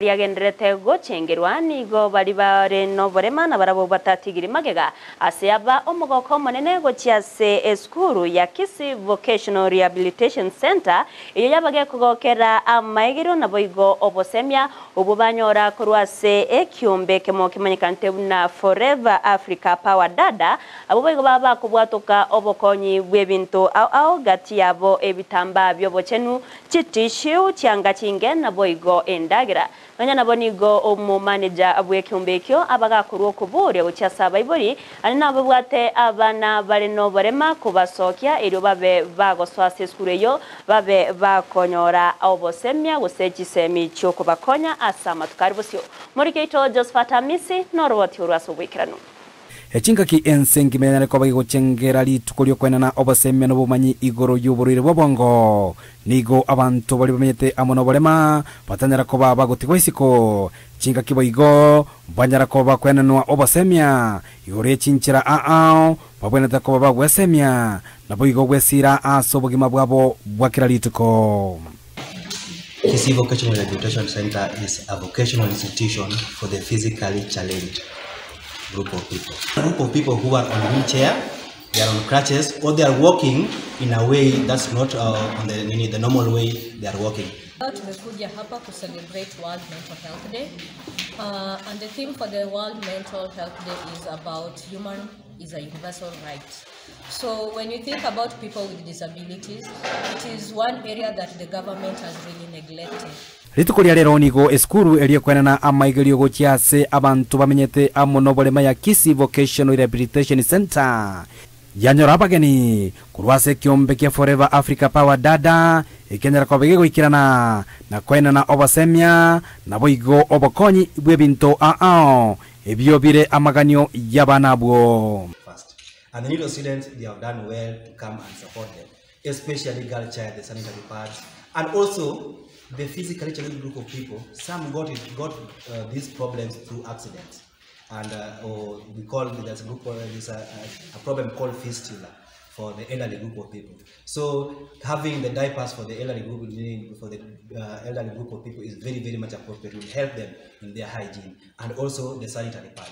riagenderete gucengerwa nigo bari bare no boremana barabo batatigiri magega aseaba omugoko manene gochiase eskuru ya Kisii Vocational Rehabilitation Center iyo yabage kugokera amaigiro naboigo obosemia ububanyora kurwase ekyombe kemo kimanyikante na Forever Africa Power Dada aboigo baba kubwatoka obokonyi bwebintu au gati yabo ebitamba byobochenu chitishu cyanga cinge naboigo endagira nanya nabonigo omu manager abwe kyombekyo abagakurwo kubure bucyasa bayibori ari nabo bwate abana bari no barema kubasokya iro babe bagoswase skureyo babe bakonyora obosemya gusejisemi cyo kubakonya asama tukaribusyo muri keito Josephat Amisi norwoti urasubwikirano Echinga ki ensengi menane kwa bagi gochengera litukulio kwenana obasemya no bumanyi igoro y'uburire bw'obongo nigo abantu bali bamenyete amono bolema batanyara ko baba gotigwa isiko chinga kiboigo banyara ko bakwenanwa obasemya yore chinchira babweneta ko baba gwesemya naboigo gwesira asobogima bwabo bwakira lituko. Kisii Vocational Rehabilitation Center is a vocational institution for the physically challenged group of people. A group of people who are on wheelchair, they are on crutches, or they are walking in a way that's not on the normal way they are walking. Tumekuja hapa to celebrate World Mental Health Day, and the theme for the World Mental Health Day is about human is a universal right. So when you think about people with disabilities, it is one area that the government has really neglected. Ritukulia lero nigo eskuru elie kwenana amaigelio gochiase abantu bamenyete amono bolema ya Kisii Vocational Rehabilitation Center yanyora bageni kurwase kyombe kya Forever Africa Power Dada ekenyera ko begego ikirana na kwenana obasemya na boigo obokonyi bwebinto ebyo bire amaganyo yabanabwo. And the needy students, they have done well to come and support them, especially girl child, the sanitary pads, and also the physically challenged group of people. Some got these problems through accidents, and or we call it as a group. There's a problem called fistula for the elderly group of people. So having the diapers for the elderly group, elderly group of people is very, very much appropriate. It will help them in their hygiene, and also the sanitary pads.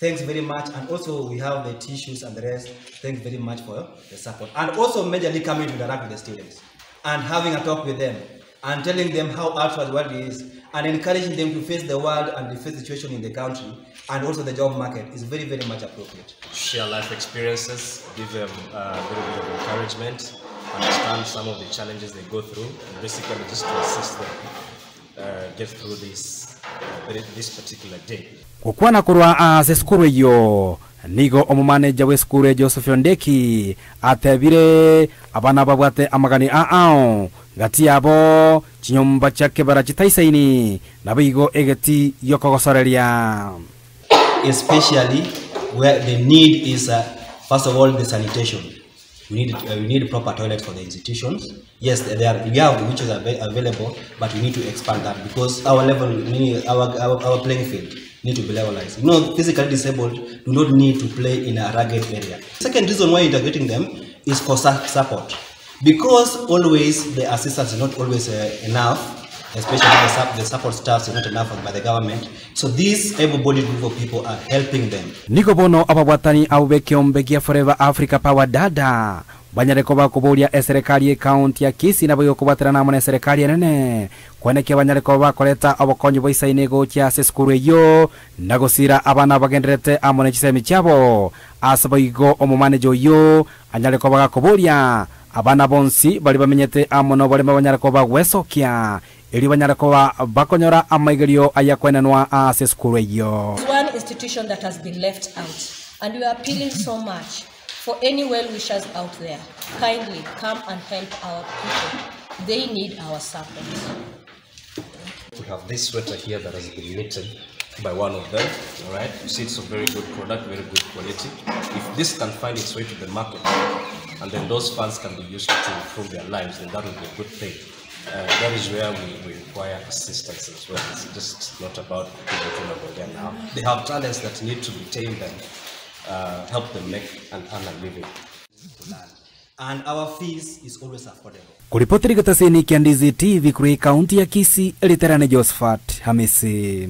Thanks very much, and also we have the tissues and the rest. Thanks very much for the support, and also majorly coming to interact with the students and having a talk with them and telling them how outward the world is and encouraging them to face the world and the face situation in the country and also the job market is very, very much appropriate. Share life experiences, give them a little bit of encouragement, understand some of the challenges they go through, and basically just to assist them get through this particular day. Kukwana kurwa skuru yo nigo omumanager we skuru Joseph Ndeki atebire abana babwate amagani gati yabo chinyomba chake barachitaisaini nabigo egeti yokogosorelia. Especially where the need is first of all the sanitation. We need proper toilets for the institutions. Yes, we have which is available, but we need to expand that because our level, our playing field need to be levelized. You know, physically disabled do not need to play in a rugged area. Second reason why integrating them is for support, because always the assistance is not always enough, especially the support staff is not enough by the government. So these able-bodied group of people are helping them. Niko bono ababwatani aubeke ombegia Forever Africa Power Dada banyareko bakuburia serikali county ya Kisii na boyo kubatira namwe na serikali nene kwaneke banyareko bakoleta abokonyi boisaine gocha seskuru yo nagosira abana bagenderete amone chisemi cyabo asaboigo omumanager yo anyareko bagakuburia abana bonsi bali bamenyete amono bolema banyareko bagwesokya eli banyareko bakonyora amaigelio ayakwenanwa seskuru yo. One institution that has been left out, and we are appealing so much for any well-wishers out there, kindly come and help our people. They need our support. We have this sweater here that has been knitted by one of them, all right? You see it's a very good product, very good quality. If this can find its way to the market, and then those funds can be used to improve their lives, then that would be a good thing. That is where we require assistance as well. It's just not about people over there now. They have talents that need to be tamed and help them make and earn a living. and our fees is always affordable. Kuripoti gĩtasĩni kĩa Ndizi TV kuri kaunti ya Kisii, Literane Josephat Hamisi.